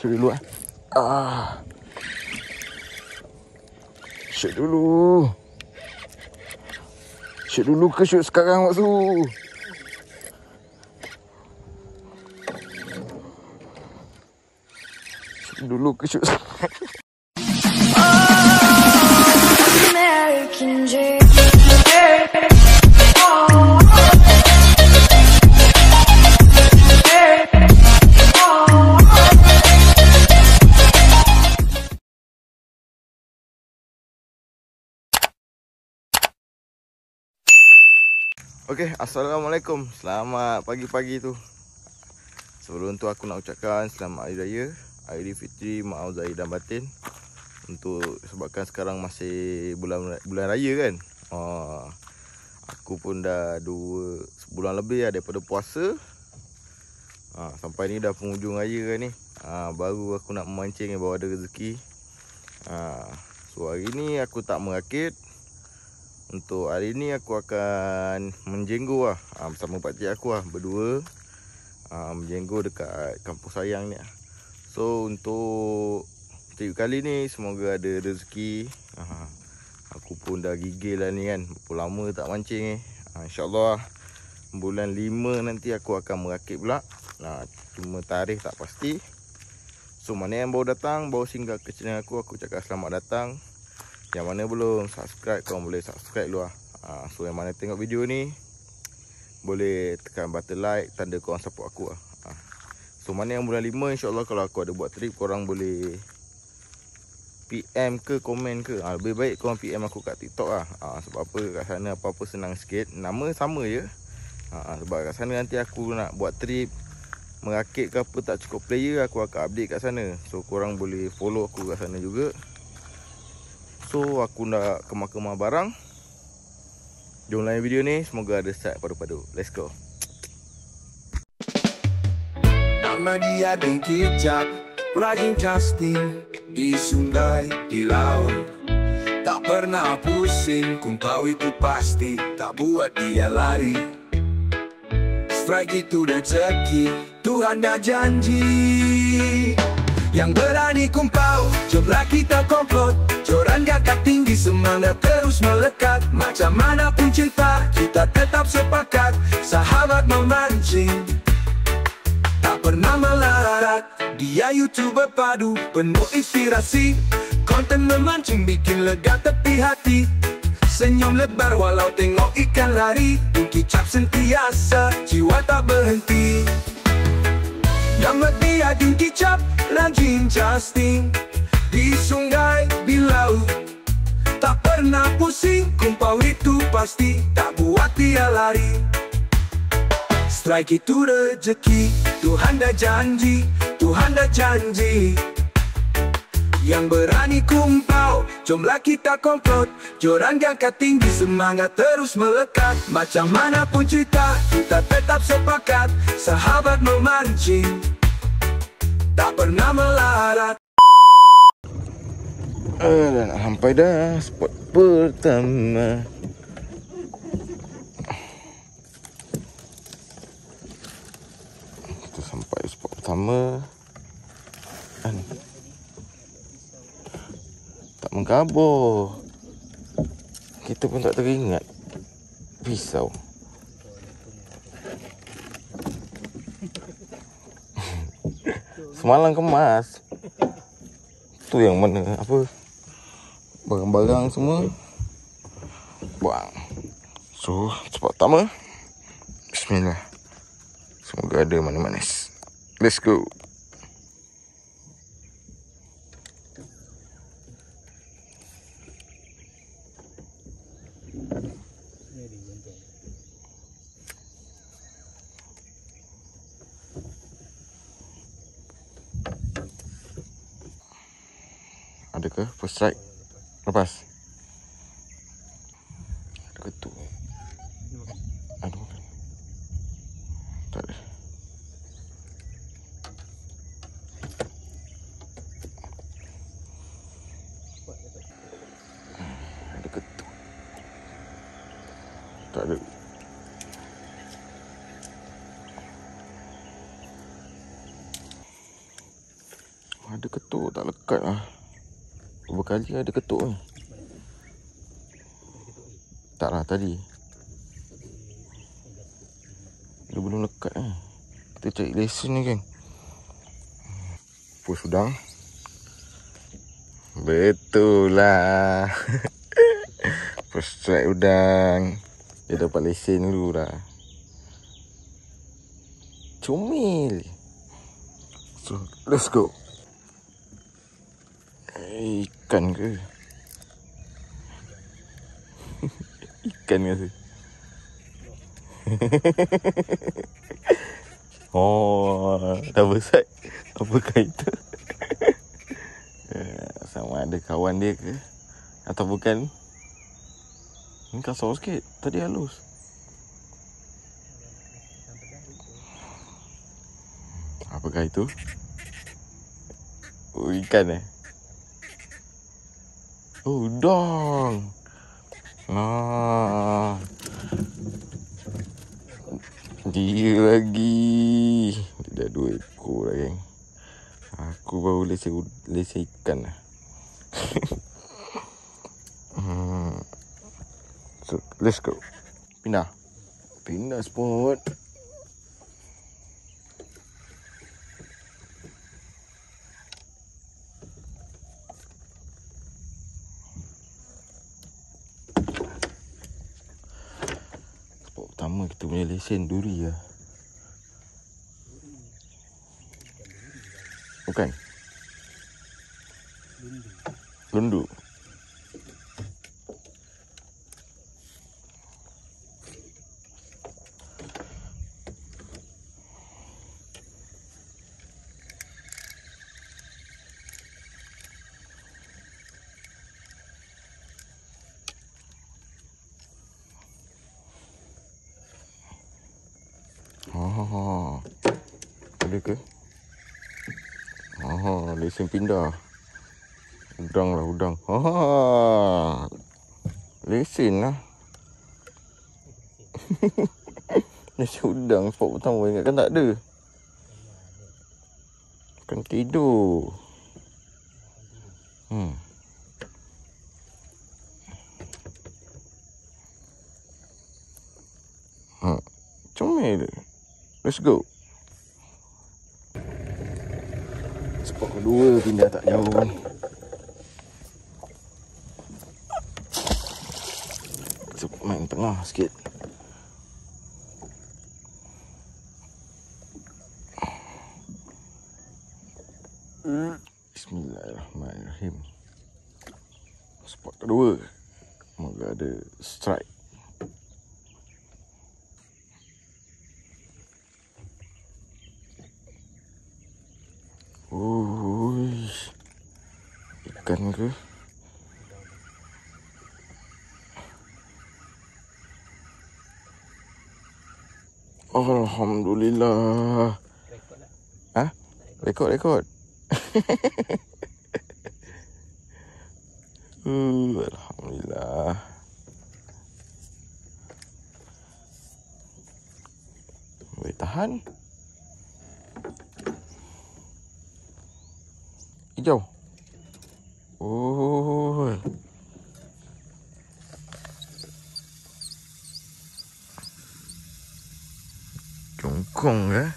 Shoot dulu Shoot dulu. Shoot dulu ke shoot sekarang Mak Su? Shoot dulu ke shoot sekarang? American dream. Okay, Assalamualaikum. Selamat pagi-pagi tu. Sebelum tu aku nak ucapkan selamat Hari Raya Aidilfitri, maaf zahir dan batin. Untuk sebabkan sekarang masih bulan raya kan. Aku pun dah 2 bulan lebih lah daripada puasa. Sampai ni dah penghujung raya kan ni. Baru aku nak memancing bawa ada rezeki. So hari ni aku tak merakit. Untuk hari ni aku akan menjenggo lah bersama pakcik aku lah, berdua menjenggo dekat kampung sayang ni lah. So untuk trip kali ni semoga ada rezeki. Aku pun dah gigil lah ni kan, berapa lama tak mancing ni. InsyaAllah bulan 5 nanti aku akan merakit pula. Cuma tarikh tak pasti. So mana yang baru datang, baru singgah ke channel aku cakap selamat datang. Yang mana belum subscribe, korang boleh subscribe dulu lah. So yang mana tengok video ni, boleh tekan button like, tanda korang support aku lah. So mana yang bulan 5, insyaAllah kalau aku ada buat trip, korang boleh PM ke komen ke. Lebih baik korang PM aku kat TikTok lah. Sebab apa, kat sana apa-apa senang sikit. Nama sama je. Sebab kat sana nanti aku nak buat trip, merakit ke apa tak cukup player, aku akan update kat sana. So korang boleh follow aku kat sana juga. So aku nak kemah-kemah barang. Jom lain video ni. Semoga ada start padu-padu. Let's go. Nama dia dan kicap, rajin casting di sungai, di laut. Tak pernah pusing, kumpau itu pasti tak buat dia lari. Strike itu rezeki, Tuhan dah janji. Yang berani kumpau, jomlah kita komplot. Joran gagak tinggi, semangat terus melekat. Macam mana pun cinta, kita tetap sepakat. Sahabat memancing, tak pernah melarat. Dia YouTuber padu, penuh inspirasi. Konten memancing bikin lega tepi hati. Senyum lebar walau tengok ikan lari. Kicap sentiasa, jiwa tak berhenti. Nama dia Din Kicap, rajin casting di sungai, di laut. Tak pernah pusing, kumpau itu pasti tak buat dia lari. Strike itu rezeki, Tuhan dah janji, Tuhan dah janji. Yang berani kumpau, jomlah kita komplot. Joran gangkat tinggi, semangat terus melekat. Macam mana pun cerita, kita tetap sepakat. Sahabat memancing, tak pernah melarat. Dah nak sampai dah spot pertama. Kita sampai spot pertama. Tak mengkabur. Kita pun tak teringat pisau. Semalam kemas. Tu yang mana apa? Barang-barang semua buang. So spot pertama, bismillah. Semoga ada manis-manis. Let's go. Ada ke first strike? Lepas. Ada ke tu? Aduh. Tak ada. Ada ke tu? Tak ada. Ada ketuk tak lekat lah. Beberapa kali ada ketuk ni. Tak lah tadi. Dia belum lekat ni. Kita cari lesen ni kan. Push udang. Betul lah. First strike udang. Dia dapat lesen dulu dah. Comel. So, let's go. Ikan ke? Ikan ke? Oh, double side. Apakah itu? Sama ada kawan dia ke? Atau bukan? Ni kasar sikit. Tadi halus. Apakah itu? Oh, ikan eh? Oh, udang. Nah. Dia lagi. Dia dah 2 ekor dah, geng. Aku baru lesen ikan lah. So, let's go. Pindah spot. Spot pertama kita punya lesen duri lah. Bukan? Lundu. Ada ke? Lesen pindah. Udang lah, udang. Lesen lah. Lesen udang. Spot pertama ingatkan tak ada. Kan tidur. Comel. Let's go. Spot kedua pindah tak jauh ni. Main tengah sikit. Bismillahirrahmanirrahim. Spot kedua. Semoga ada strike. Ikan ke? Alhamdulillah. Hah? Rekod. Alhamdulillah. Boleh tahan. Hijau. Oh. Jongkong ya.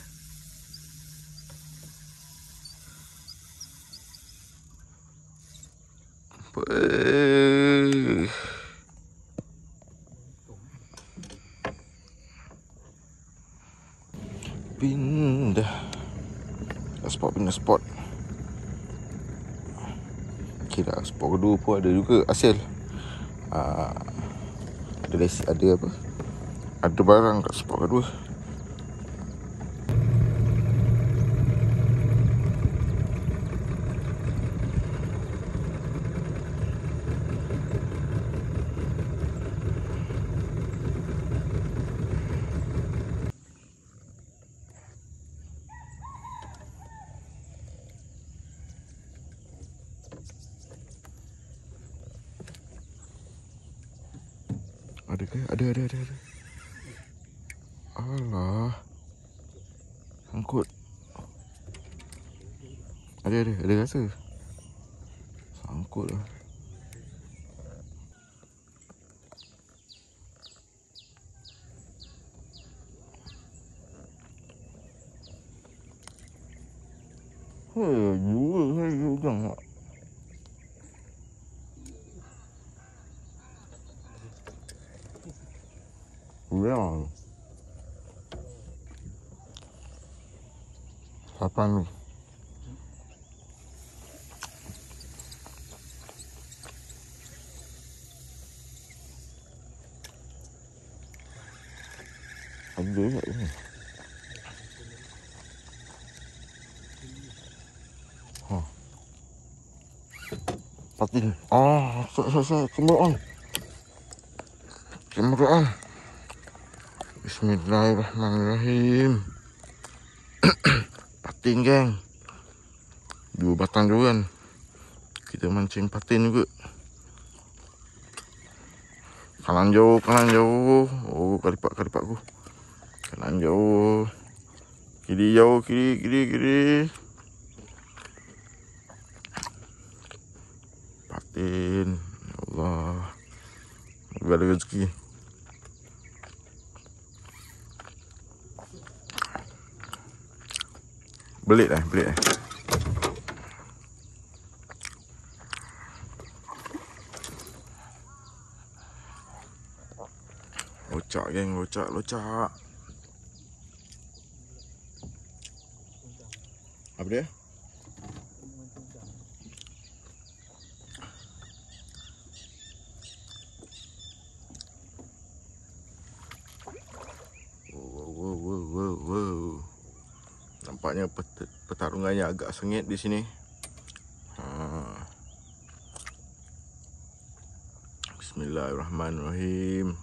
Pindah spot. Okay dah, spot kedua pun ada juga hasil. Ada apa? Ada barang kat spot kedua. Ada ke? Ada. Alah. Sangkut. Ada rasa. Sangkut lah. Dua saya udang tak. Udang. Papan tu. Ada kat sini. Patin. Cemburuan. Bismillahirrahmanirrahim. Patin geng. 2 batang durian. Kita mancing patin juga. Kanan jauh. Oh, kalipak aku. Kanan jauh. Kiri jauh, kiri. Patin. Ya Allah. Semoga ada rezeki. Belit lah. Locak geng, locak. Apa dia? Wow. Nampaknya pertarungannya agak sengit di sini. Bismillahirrahmanirrahim.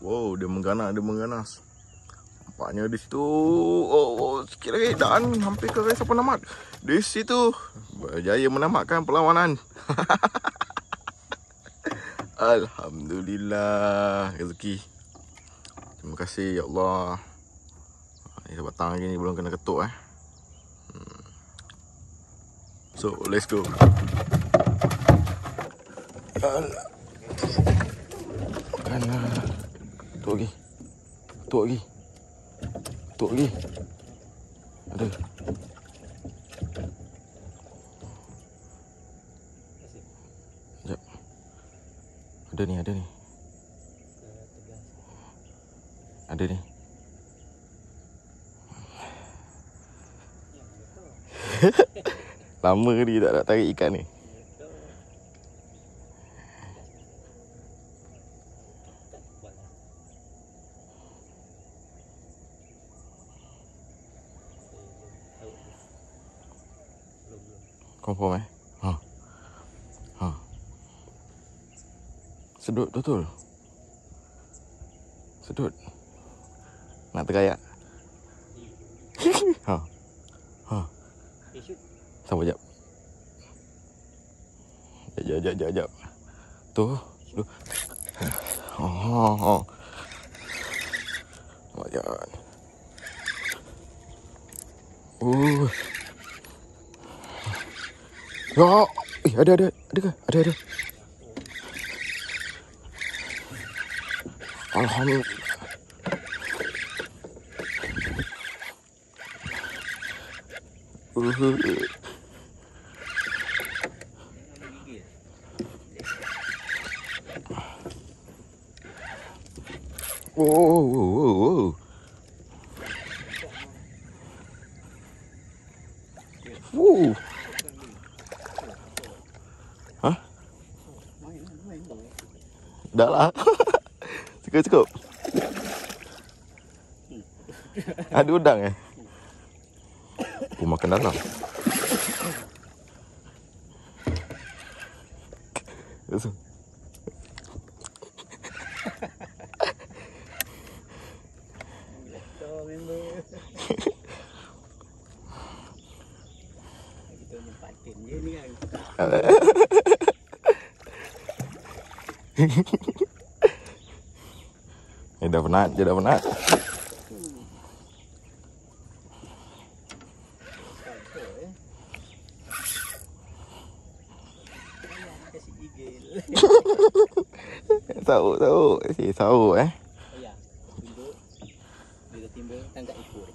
Wow, dia mengganas. Nampaknya di situ. Sikit lagi dan hampir ke resa penamat. Di situ berjaya menamatkan perlawanan. Alhamdulillah, rezeki. Terima kasih ya Allah. Ini batang lagi ni belum kena ketuk So let's go. Makanlah. Ketuk lagi. Ada. Sekejap. Ada ni. Ada ni. Lama dia tak nak tarik ikan ni. Confirm Sedut betul. Nak tergayak. Sabar jap. Jap. Tu. Jangan. Ya. Ada ke? Ada. Alhamdulillah. Wow. Hah? Dah lah. Cukup. Ada udang Aku makan dalam. Dia dah penat. Sauk. Sauk Oh ya, timbul. Bila timbul tangkap ekor.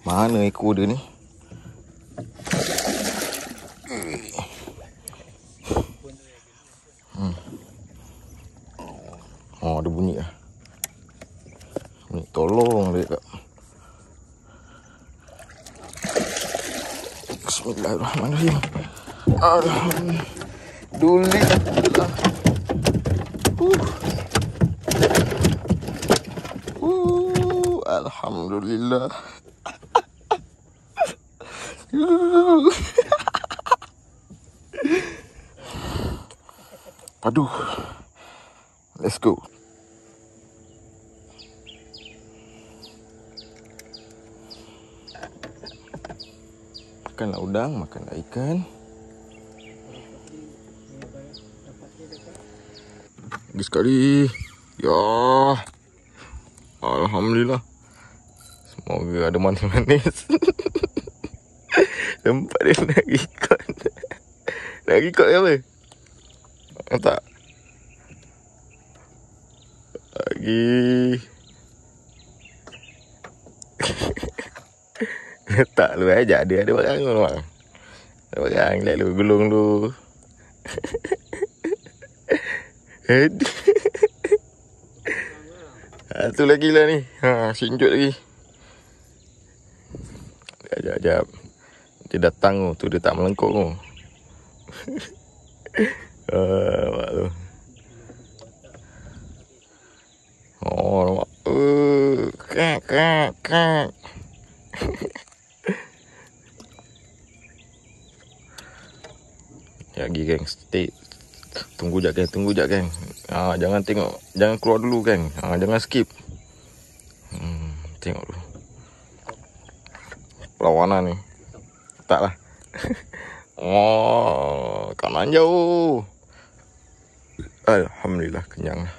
Mana ekor dia ni? Oh, ada bunyi lah. Ni tolong dia kak. Bismillahirrahmanirrahim. Alhamdulillah. Alhamdulillah. Aduh. Let's go. Makanlah udang, makanlah ikan. Lagi sekali. Ya. Alhamdulillah. Semoga ada manis-manis. Tempat dia nak record. Nak record ke apa? Tak. Lagi. Tak lu ajak dia ada barang tu bang. Ada barang let lu gulung lu. Tu lagi lah ni. Sinjut lagi. Ajak. Dia datang tu dia tak melengkuk tu. Nampak tu. Oh nampak. Kak. Lagi geng, stay. Tunggu jap geng. Jangan tengok, jangan keluar dulu geng. Jangan skip. Tengok dulu. Perlawanan ni. Taklah. Oh, kanan jauh. Alhamdulillah kenyang lah.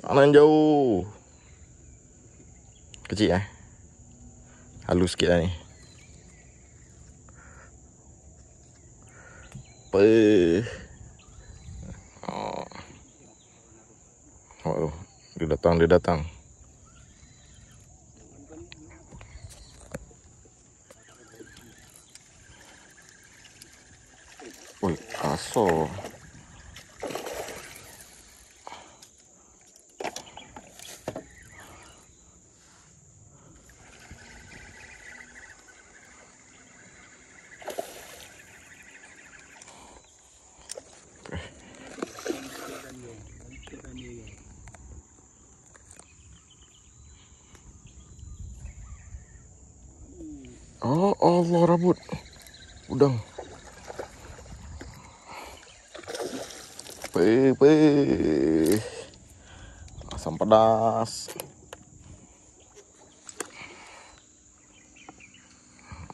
Kanan jauh. Kecil halus sikit lah ni. Apa? Oh, dia datang. Oi, kasar. Oh Allah, rabut udang. Asam pedas.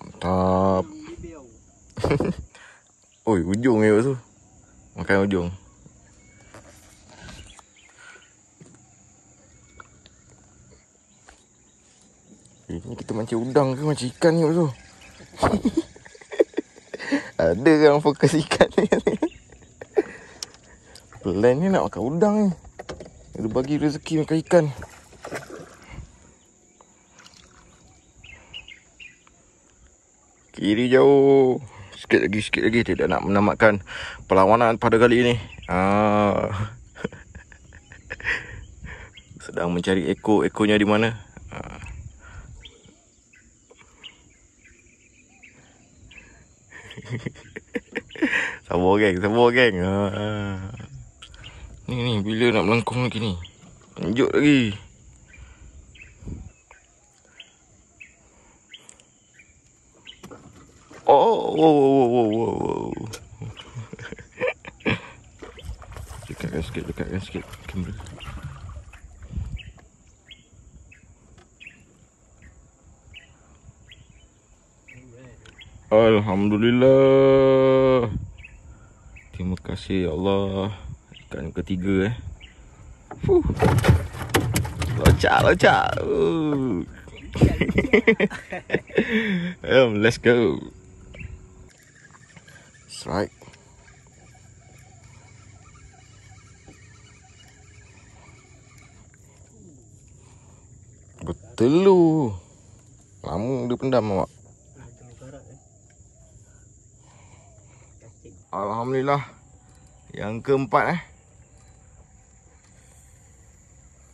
Mantap. Oi, ujung dia tu. Makan ujung. Ini kita mancing udang ke mancing ikan ni tu? Ada yang fokus ikan ni. Plan ni nak makan udang ni. Dia bagi rezeki makan ikan. Kiri jauh. Sikit lagi. Tidak nak menamatkan perlawanan pada kali ini. Sedang mencari ekornya di mana. Sabar geng. Ni bila nak melengkung lagi ni. Lanjut lagi. Oh. sikit, dekatkan sikit kamera. Alhamdulillah. Terima kasih ya Allah. Ikan ketiga Locak. Let's go. Strike. Bertelur. Lama dia pendam awak. Alhamdulillah. Yang keempat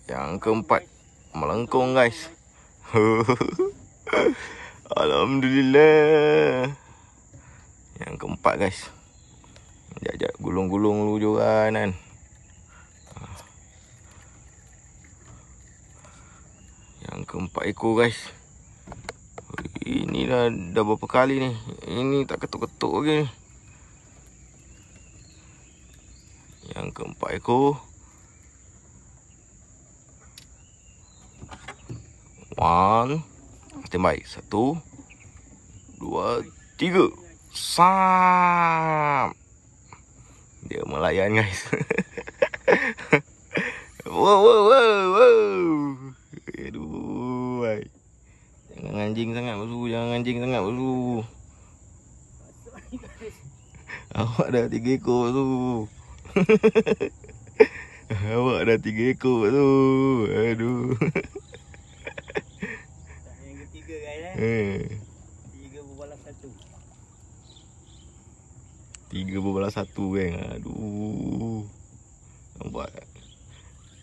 Yang keempat melengkung guys. Alhamdulillah. Yang keempat guys. Sekejap gulung-gulung dulu joran kan. Yang keempat ekor guys. Ini dah berapa kali ni. Ini tak ketuk-ketuk lagi ni. Yang keempat ekor. One. Standby. 1, 2, 3. Sam. Dia melayan guys. Wow. Aduh. Jangan anjing sangat bosku. Awak dah 3 ekor tu. Awak dah 3 ekor tu. Aduh. Yang ketiga guys 3.1 kan. Aduh. Nampak.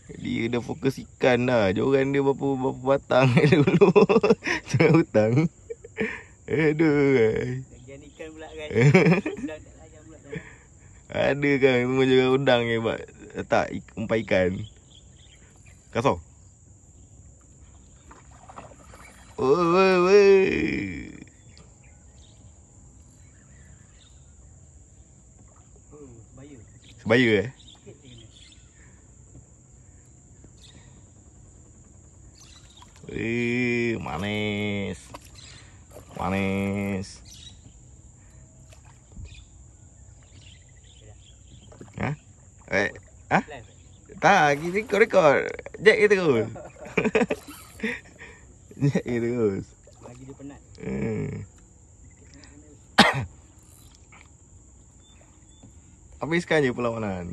Dia dah fokus ikan dah. Joran dia berapa batang dulu. Tengah hutang. Aduh. bagian ikan pula kan. Udang tak layan pula tu. Ada kan semua joran udang ni buat letak umpan ikan. Kasar. Sebaya manis. Tak, kita rekod. Jack kita terus. Jack kita terus. Bagi dia penat. Habiskan je perlawanan.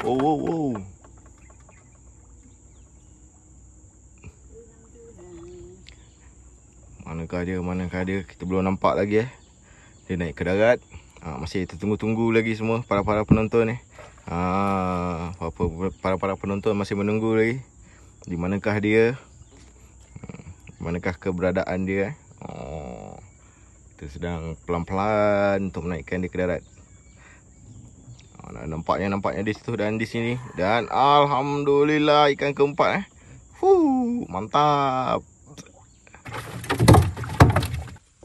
Wow. Manakah dia? Kita belum nampak lagi Dia naik ke darat. Masih tertunggu-tunggu lagi semua para penonton para penonton masih menunggu lagi. Di manakah dia? Manakah keberadaan dia? Kita sedang pelan-pelan untuk menaikkan dia ke darat. Nampaknya di situ dan di sini. Dan alhamdulillah ikan keempat mantap.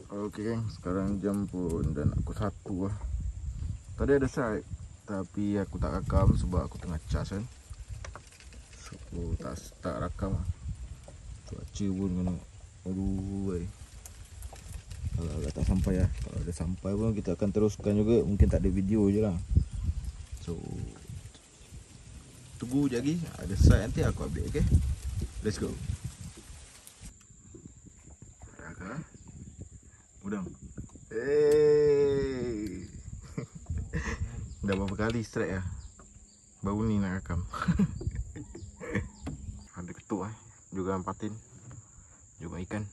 Okey geng, sekarang jam pun dah nak pukul 1 lah. Tadi ada strike tapi aku tak rakam sebab aku tengah cas kan. So aku tak rakam lah. Cuaca pun kena. Aduh. Kalau agak tak sampai lah. Kalau ada sampai pun kita akan teruskan juga. Mungkin tak ada video je lah. So tunggu je lagi. Ada strike nanti aku update, okay? Let's go. Udang. Dah berapa kali strike lah. Baru ni nak rakam. Ada ketuk juga patin. Juga ikan.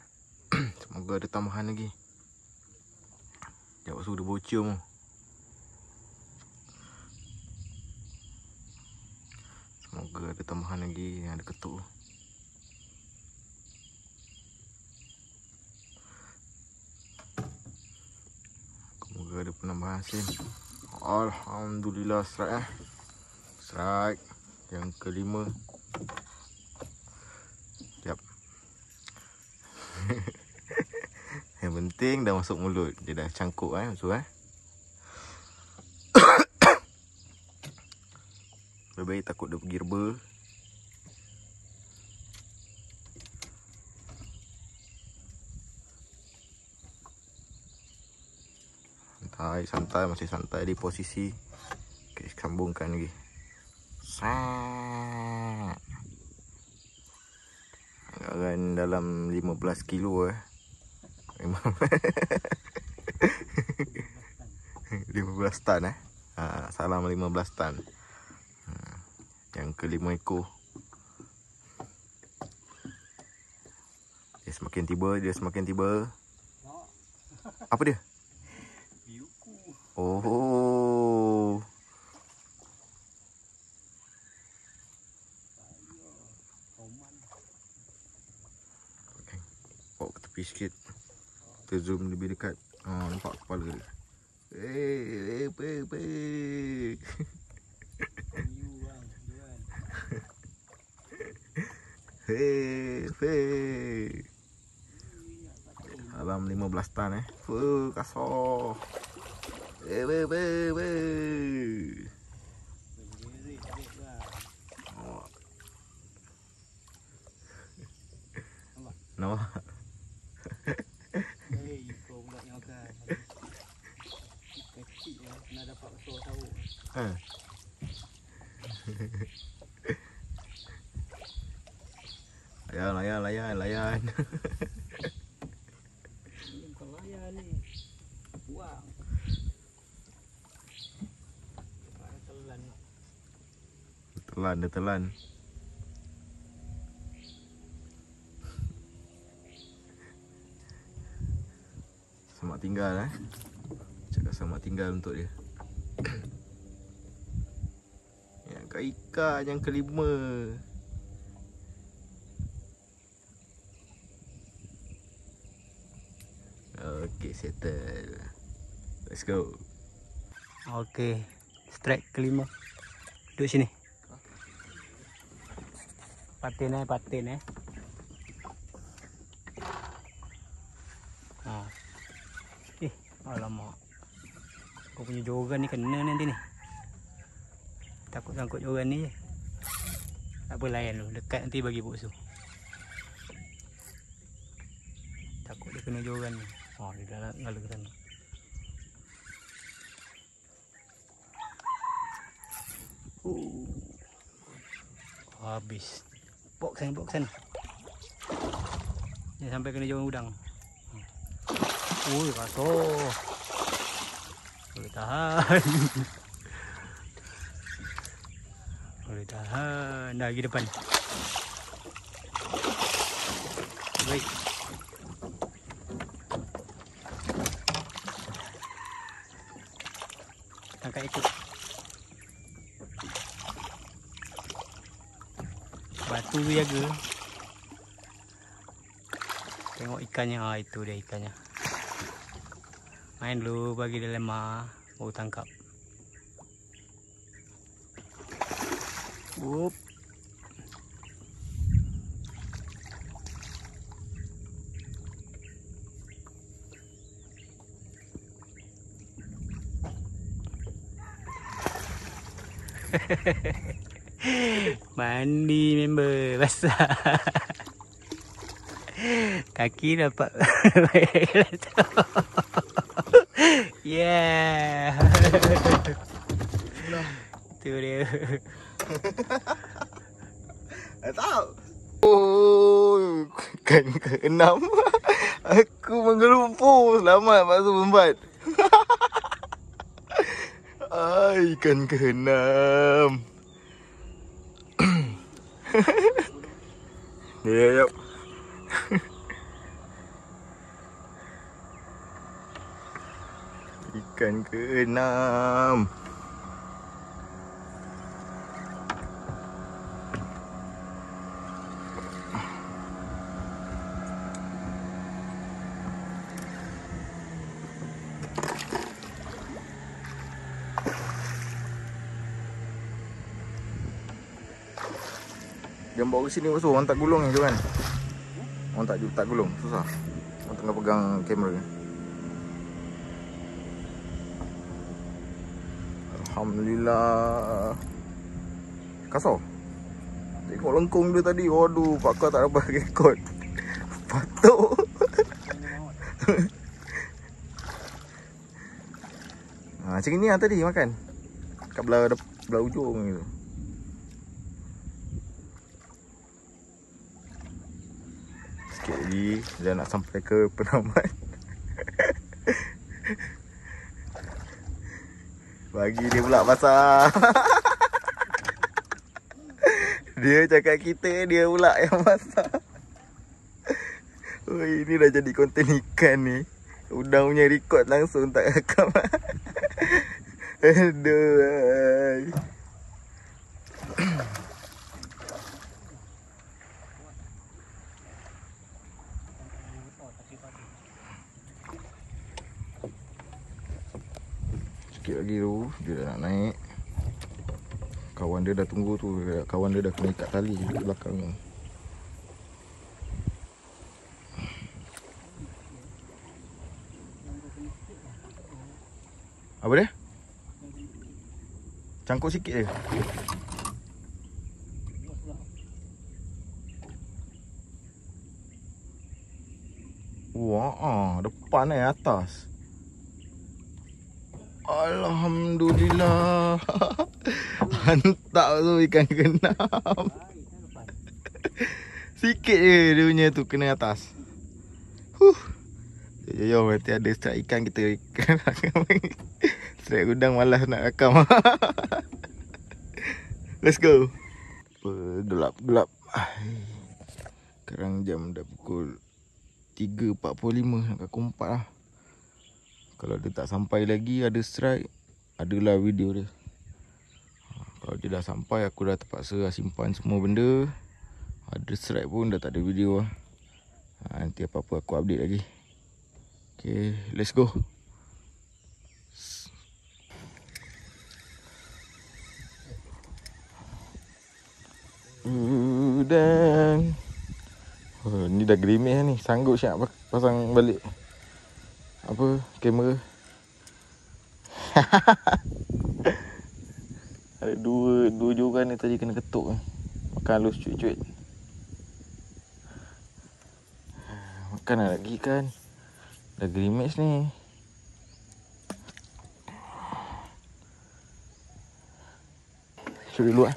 Semoga ada tambahan lagi. Sekejap sudah bocor mu. Semoga ada tambahan lagi yang ada ketuk. Semoga ada penambahan hasil. Alhamdulillah strike Strike yang kelima. Siap. Yang penting dah masuk mulut. Dia dah cangkuk musuh Lebih baik takut dia pergi reba. Santai, masih santai di posisi. Okay, sambungkan lagi. Anggaran dalam 15 kilo 15 tan salam 15 tan. Yang kelima ekor. Dia semakin tiba. Apa dia? Oh. Okay. Bawa ke tepi sikit. Kita zoom lebih dekat. Nampak kepala dia. Dalam 15 tan kasar. Nampak? Layan. Ini bukan layan ni. Buang. Telan. Selamat tinggal Cakap selamat tinggal untuk dia. Yang ikan yang kelima. Okay, settle. Let's go. Okay, strike kelima. Duduk sini. Patin. Alamak. Kau punya joran ni kena nanti ni. Takut sangkut joran ni je. Tak apa, layan dulu. Dekat nanti bagi buksu. Takut dia kena joran ni. Dia dah ngala ke sana. Habis. Box sana. Ni sampai kena joran udang. Kasar. Boleh tahan. Dah pergi depan. Baik. Angkat ikut. Batu jaga. Tengok ikannya. Itu dia ikannya. Main dulu, bagi dia lemah, baru tangkap. Whoop. Mandi member basah. Kaki dapat. Yeah. Tu dia. Tahu. Oh, ikan ke-6. Aku menggelumpur. Selamat Pak Sumbat. Ikan ke-6. Yep. Ikan ke-6. Yang bawa ke sini pasal orang tak gulung je kan. Orang tak gulung, susah. Orang tengah pegang kamera. Alhamdulillah. Kasar. Tengok lengkung dia tadi. Waduh, pakar tak dapat rekod. Patuk. Macam ni lah tadi makan. Kat belah ujung gitu. Sikit lagi dia nak sampai ke penamat. Bagi dia pula pasal. Dia cakap kita, dia pula yang masak. Oh, ini dah jadi konten ikan ni. Udang punya record langsung tak rekam. Aduh. Sikit lagi tu dia dah nak naik. Kawan dia dah tunggu tu. Kawan dia dah kena ikat tali di belakang tu. Apa dia? Cangkuk sikit je. Wah, depan atas. Alhamdulillah. Mantap tu ikan genam. Sikit je dia punya tu kena atas. Yo, nanti ada strike ikan kita ikan. Strike udang malas nak rakam. Let's go. Gelap-gelap. Sekarang jam dah pukul 3.45 nak ke 4 lah. Kalau dia tak sampai lagi ada strike, adalah video dia. Kalau dia dah sampai, aku dah terpaksa simpan semua benda. Ada strike pun dah tak ada video lah. Nanti apa-apa aku update lagi. Okay, let's go. Udang. Oh, ni dah gerimis ni. Sanggup siap pasang balik apa kamera. Ada dua joran ni tadi kena ketuk ni. Makan halus cuit-cuit. Makan lagi kan. Dah gerimis ni. Shoot dulu lah.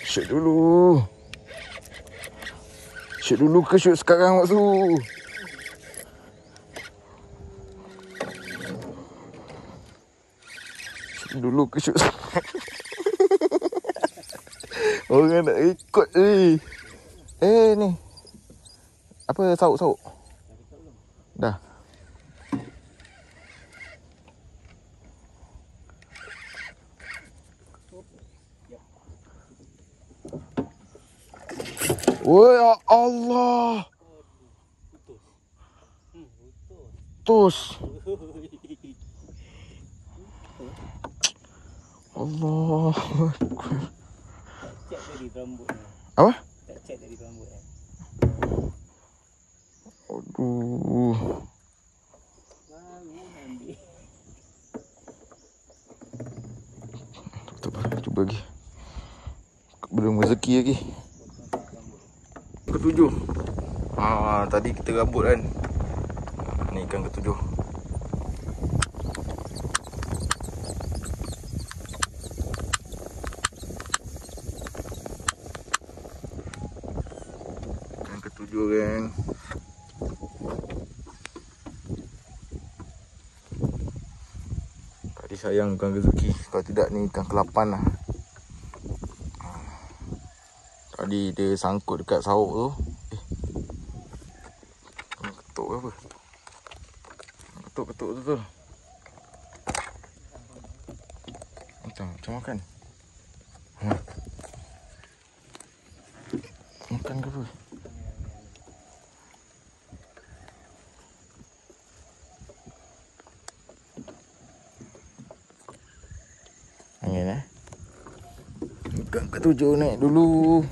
Shoot dulu. Shoot dulu ke shoot sekarang maksud? Shoot dulu ke shoot sekarang? Orang nak ikut ni. Ni. Apa sauk-sauk? Dah. Woi, ya Allah. Putus. Allah. Cek dari rambut. Apa? Tak cek dari rambut. Aduh. Cuba lagi. Belum rezeki lagi. Ketujuh. Tadi kita rabut kan. Ni ikan ketujuh. Ikan ketujuh kan. Tadi sayang bukan rezeki. Kalau tidak ni ikan ke-8 lah. Tadi dia sangkut dekat sauk tu. Ketuk ke apa? Ketuk tu. Macam makan. Makan ke apa? Angin ketujuh naik dulu.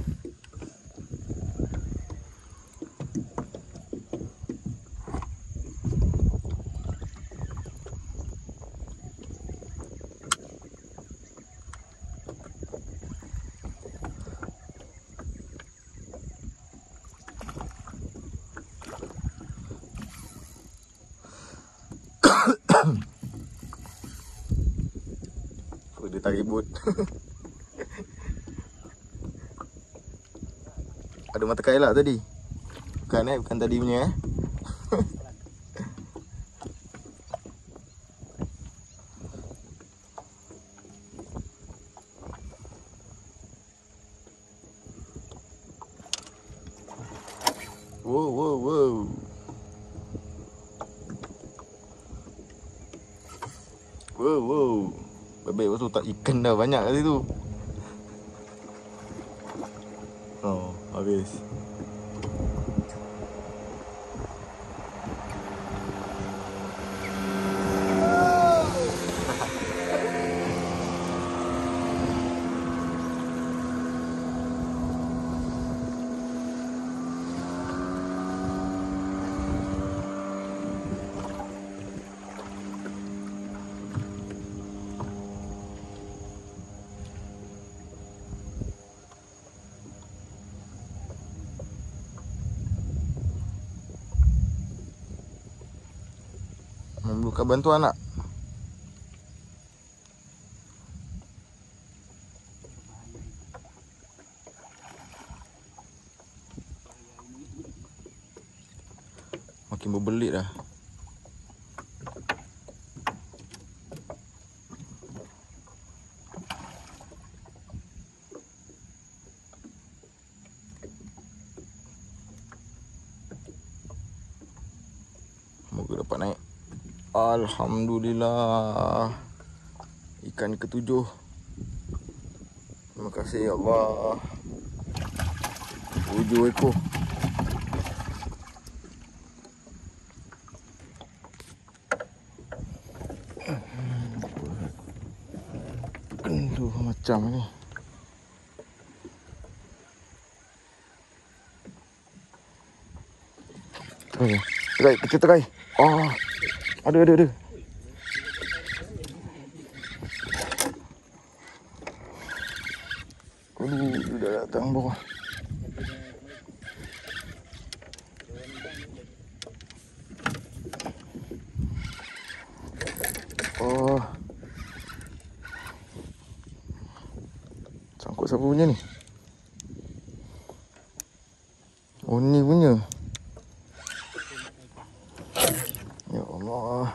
Dia tarik boot. Ada mata kaila tadi. Bukan bukan tadi punya Wow, wow, wow. Wow, wow. Baik tu tak ikan dah banyak kat situ. Oh, habis. Memerlukan bantuan nak? Makin berbelit dah. Semoga dapat naik. Alhamdulillah. Ikan ketujuh. Terima kasih ya Allah. 7 ekor. Aduh, macam ni. Terai, kecil terai. Oh. Ada. Aduh, dah datang bawah. Oh. Sangkut siapa punya ni? Oh, ni punya. Ya Allah.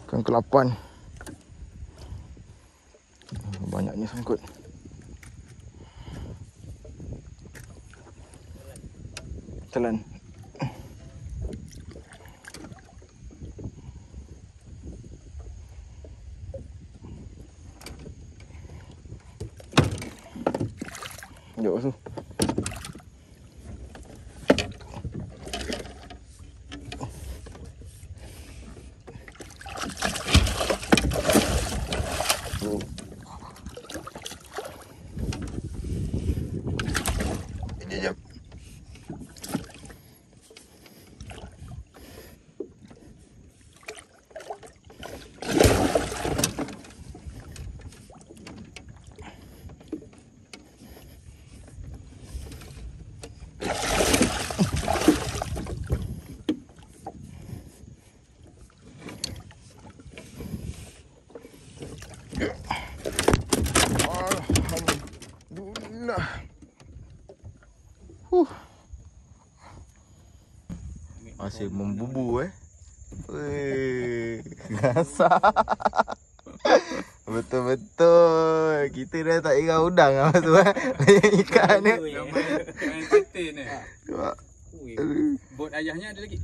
Ikan ke-8. Banyaknya sangkut. Telan. Jauh tu. Jap. Alhamdulillah. Masih membubu Weh, gasah. Betul-betul. Kita dah tak kira udang apa tu ikan ni. Main patin ni. Bot ayahnya ada lagi.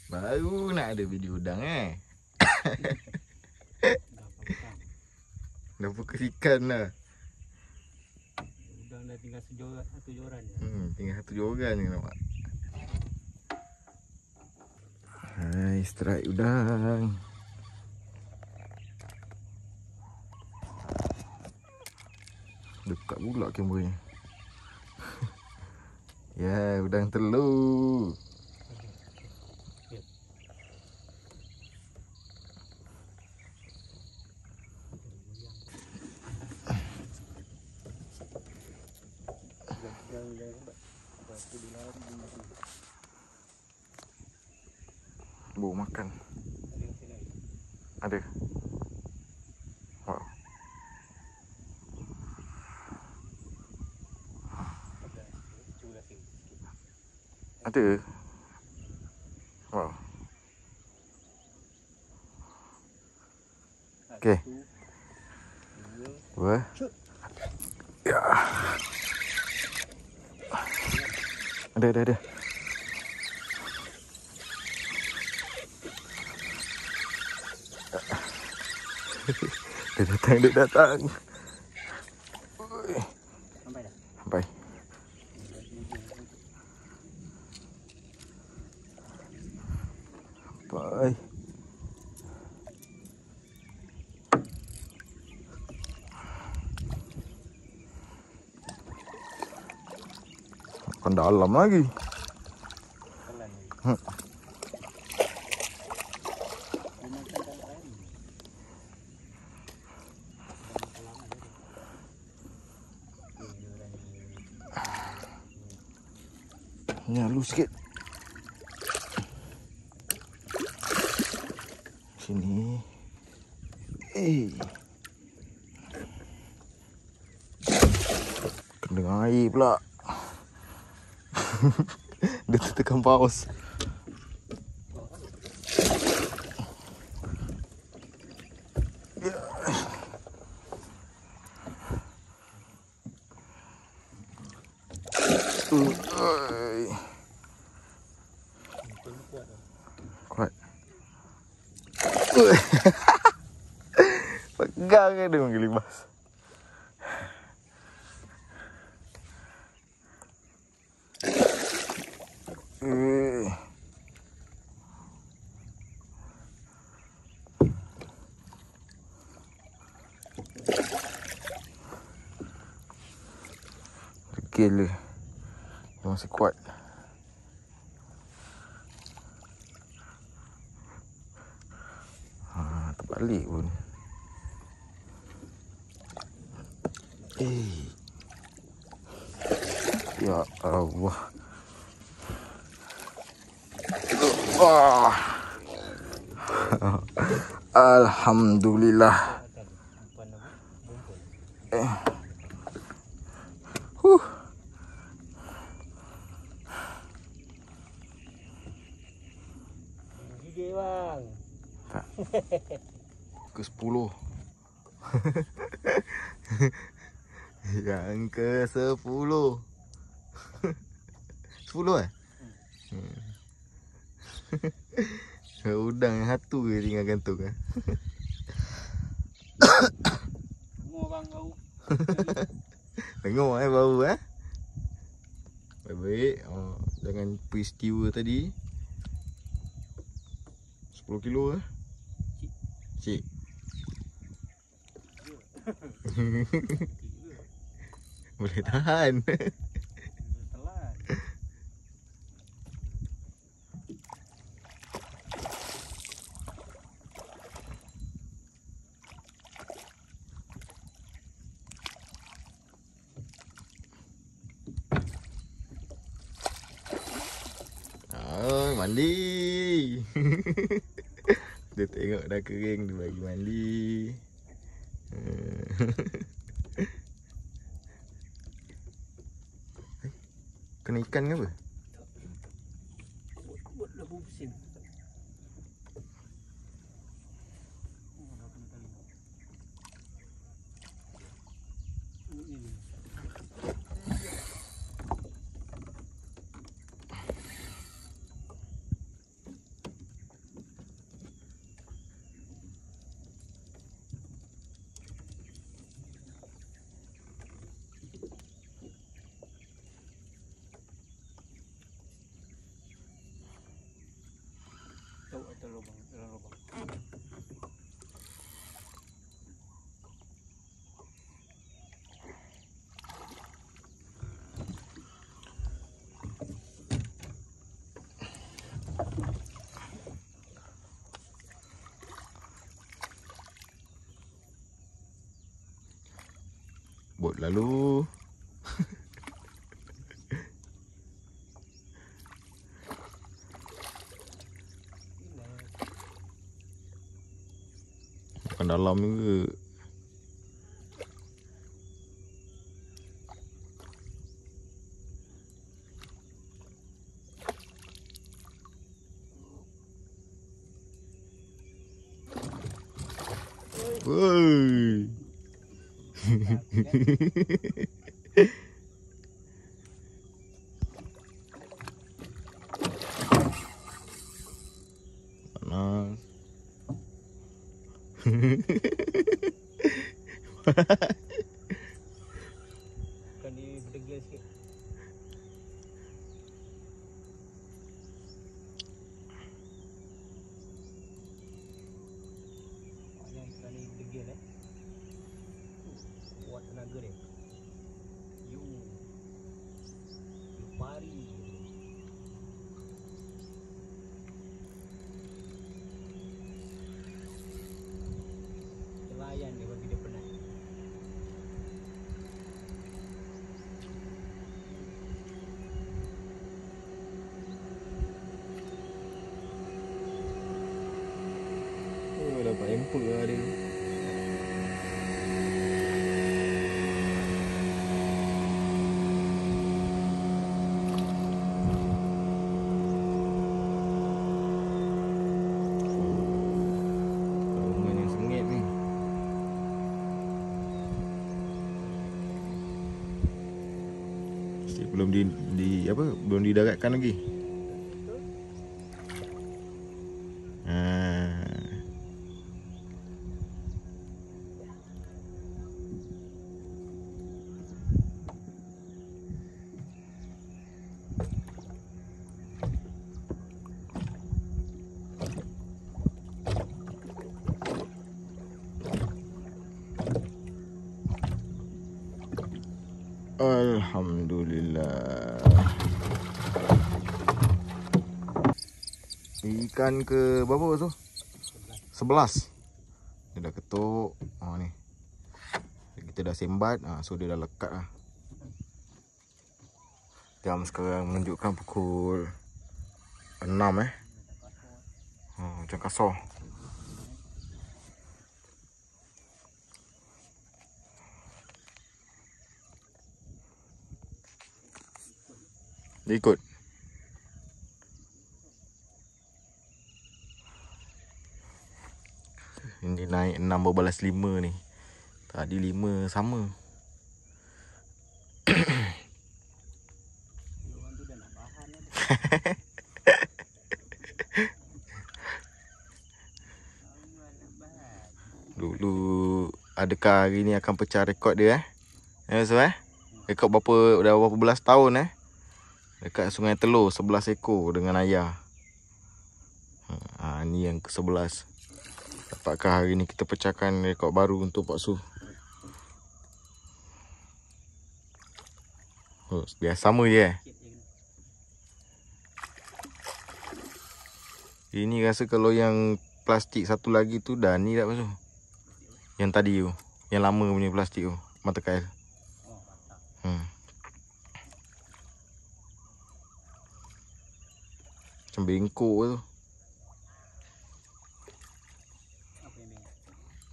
Baru nak ada video udang Dah fokus ikan dah. Udang dah tinggal satu joran. Tinggal satu joran je nampak. Hai, strike udang. Dekat pula kameranya. Ya, udang telur. Bau makan. Ada. Wow. Ada. Wow. Okey. Dua. Ya. Ada. Dia datang. Sampai dah. Sampai. Sampai. Kan dalam lagi. Ni halus sikit. Sini. Kena air pula. Dia tertekan paus. Kuat. Pegang dia panggil libas. Gila. Dia masih kuat. Terbalik pun. Ya Allah. Wah. Alhamdulillah. Gigi bang. Tak. Ke 10. Yang ke 10. 10 eh? Udang yang satu je tinggal gantung eh. Tengok bang kau. Tengok bau eh. Baik-baik. Jangan peristiwa tadi. 10 kilo eh. Cik. Boleh tahan. Mandi. Dia tengok dah kering, dia bagi mandi. Kena ikan ke apa? Buat lembu pusing. Cabut lalu. Makan dalam juga. Woi. Panas. Kan dia berdegil sikit. Yang ikan ni berdegil kuat tenaga dia. You pari. Nelayan dia bagi dia penat. Oh, dapat emper lah dia. Roman yang sengit ni. Belum belum didaratkan lagi. Alhamdulillah. Ikan ke berapa tu? 11. Dia dah ketuk. Ni. Kita dah sembat. So dia dah lekat lah. Jam sekarang menunjukkan pukul 6 macam kasar. Dia ikut. Ini naik 6 berbalas 5 ni. Tadi 5 sama. Dulu adakah hari ni akan pecah rekod dia so rekod dah berapa belas tahun dekat Sungai Telur 11 ekor dengan ayah. Ni yang ke-11. Dapatkah hari ni kita pecahkan rekod baru untuk Pak Su? Biasa sama je Ini rasa kalau yang plastik satu lagi tu dah ni dah Pak Su. Yang tadi tu, yang lama punya plastik tu, mata kail. Macam bengkok tu.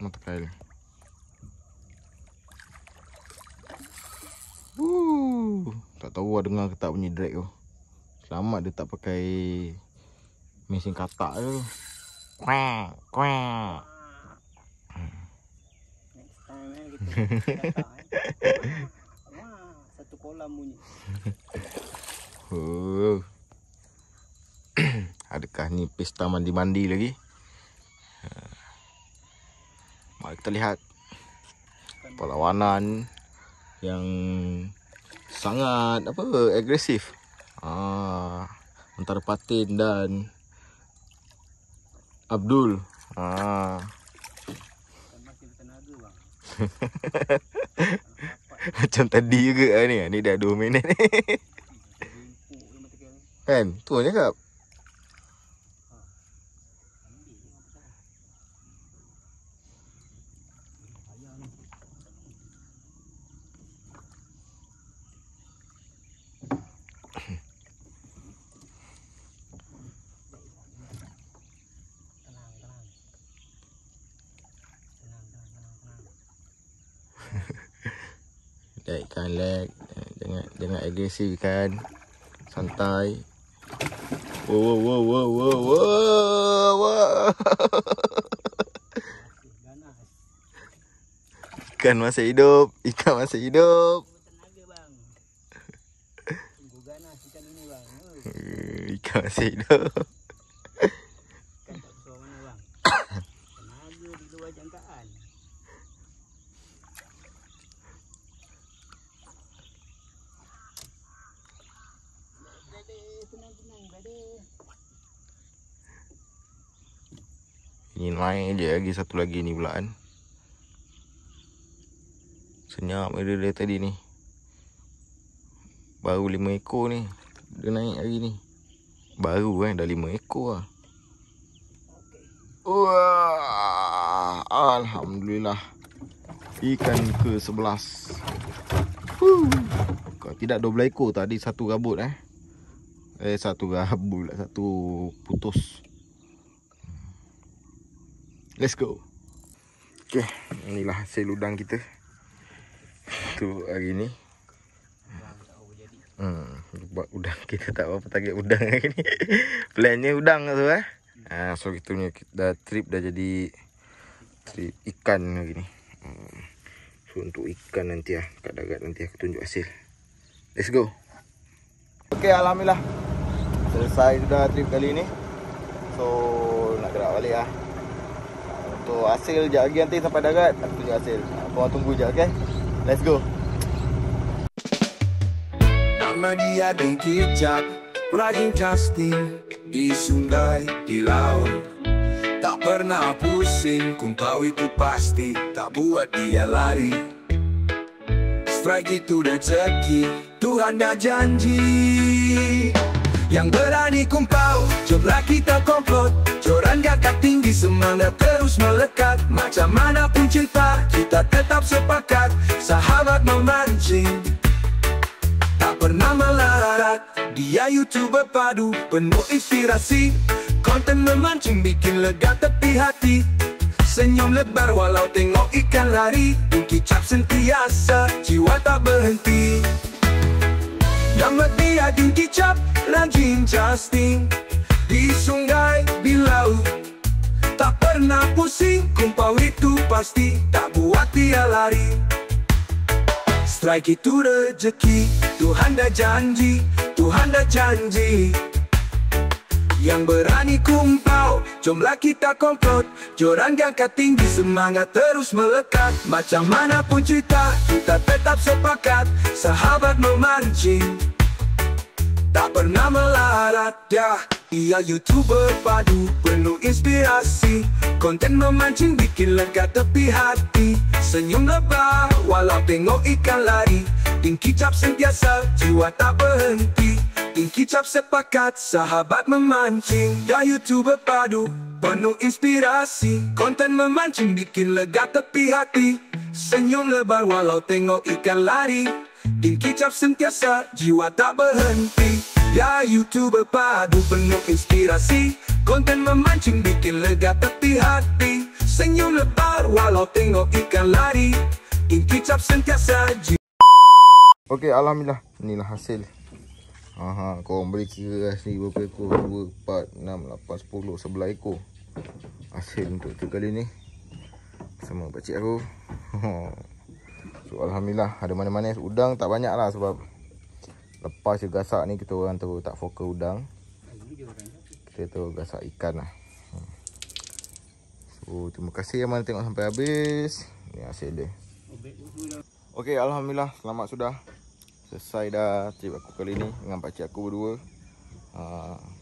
Mata kail. Tak tahu lah dengar ke tak bunyi drag tu. Selamat dia tak pakai mesin katak tu. Kuak, kuak. Next time kita katak satu kolam bunyi. Adakah ni pesta mandi-mandi lagi? Mari kita lihat perlawanan yang sangat agresif antara Patin dan Abdul. Macam tadi juga ni. Ni dah 2 minit ni. Kan? Tu orang cakap. ikan leg. Jangan agresif ikan. Santai. Wow. Ikan masih hidup. Tenaga bang. Tunggu ganas ikan ini bang. Ikan masih hidup. Ikan tak besar mana bang. Tenaga di luar jangkaan. Tenang brother. Ini main je lagi satu lagi ni pula kan. Senyap dia tadi ni. Baru 5 ekor ni. Dia naik hari ni. Baru kan dah 5 ekor lah. Wah, alhamdulillah. Ikan ke-11. Kalau tidak 12 ekor tadi satu gabut satu gabut lah, satu putus. Let's go. Okay, inilah hasil udang kita. Tu hari ni. Buat udang kita tak apa target udang hari ni. Plannya udang tu so kita punya trip dah jadi trip ikan hari ni. So untuk ikan nanti kat darat nanti aku tunjuk hasil. Let's go. Okay, alhamdulillah. Selesai sudah trip kali ni. So nak gerak balik Untuk hasil sekejap lagi nanti sampai darat aku tunjuk hasil. Korang tunggu je, okay? Let's go. Nama dia Deng Kicap, rajin casting di sungai, di laut. Tak pernah pusing, kumpau itu pasti tak buat dia lari. Strike itu rezeki, Tuhan dah janji. Yang berani kumpau, jomlah kita komplot. Joran gagak tinggi, semangat terus melekat. Macam mana pun cinta, kita tetap sepakat. Sahabat memancing, tak pernah melarat. Dia YouTuber padu, penuh inspirasi. Konten memancing bikin lega tepi hati. Senyum lebar walau tengok ikan lari. Kicap sentiasa, jiwa tak berhenti. Nama dia Deng Kicap, rajin casting di sungai, di laut. Tak pernah pusing, kumpau itu pasti tak buat dia lari. Strike itu rezeki, Tuhan dah janji, Tuhan dah janji. Yang berani kumpau, jomlah kita komplot. Joran gangkat tinggi, semangat terus melekat. Macam mana pun cerita, kita tetap sepakat. Sahabat memancing, tak pernah melarat. Dia YouTuber padu, penuh inspirasi. Konten memancing bikin lega tepi hati. Senyum lebar walau tengok ikan lari. Deng Kicap sentiasa, jiwa tak berhenti. Deng Kicap sepakat, sahabat memancing. Dia YouTuber padu, penuh inspirasi. Konten memancing bikin lega tepi hati. Senyum lebar walau tengok ikan lari. Deng Kicap sentiasa, jiwa tak berhenti. Dia YouTuber padu, penuh inspirasi. Konten memancing bikin lega tepi hati. Senyum lebar walau tengok ikan lari. Deng Kicap sentiasa, jiwa. Okay, alhamdulillah. Inilah hasil. Korang boleh kira ni berapa ekor? 2, 4, 6, 8, 10, 11 ekor. Hasil untuk trip kali ni sama pakcik aku. So alhamdulillah, ada mana-mana udang tak banyak lah. Sebab lepas je gasak ni kita orang tu tak fokus udang. Kita tu gasak ikan lah. So terima kasih yang mana tengok sampai habis. Ni hasil dia. Okay, alhamdulillah, selamat sudah. Selesai dah trip aku kali ni dengan pakcik aku berdua.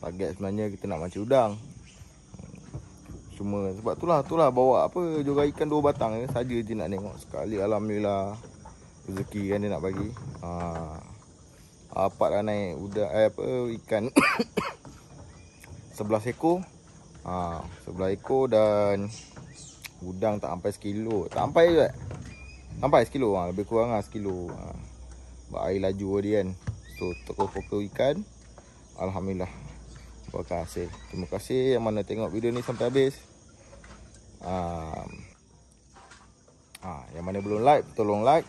Target sebenarnya kita nak mancing udang. Cuma sebab itulah bawa joran ikan 2 batang saja je nak tengok sekali. Alhamdulillah rezeki kan dia nak bagi. Dapat dah naik udang ikan 11 ekor. 11 ekor dan udang tak sampai sekilo. Tak sampai je. Sampai sekilo lebih kurang sekilo. Air laju dia kan. So toko-toko ikan, alhamdulillah buatkan hasil. Terima kasih yang mana tengok video ni sampai habis. Yang mana belum like, tolong like.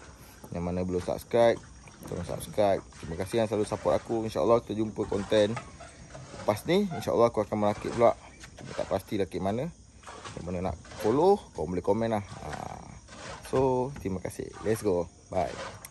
Yang mana belum subscribe, tolong subscribe. Terima kasih yang selalu support aku. InsyaAllah kita jumpa konten lepas ni. InsyaAllah aku akan merakit pula. Cuma tak pasti rakit mana. Yang mana nak follow, kau boleh komen lah. So terima kasih. Let's go. Bye.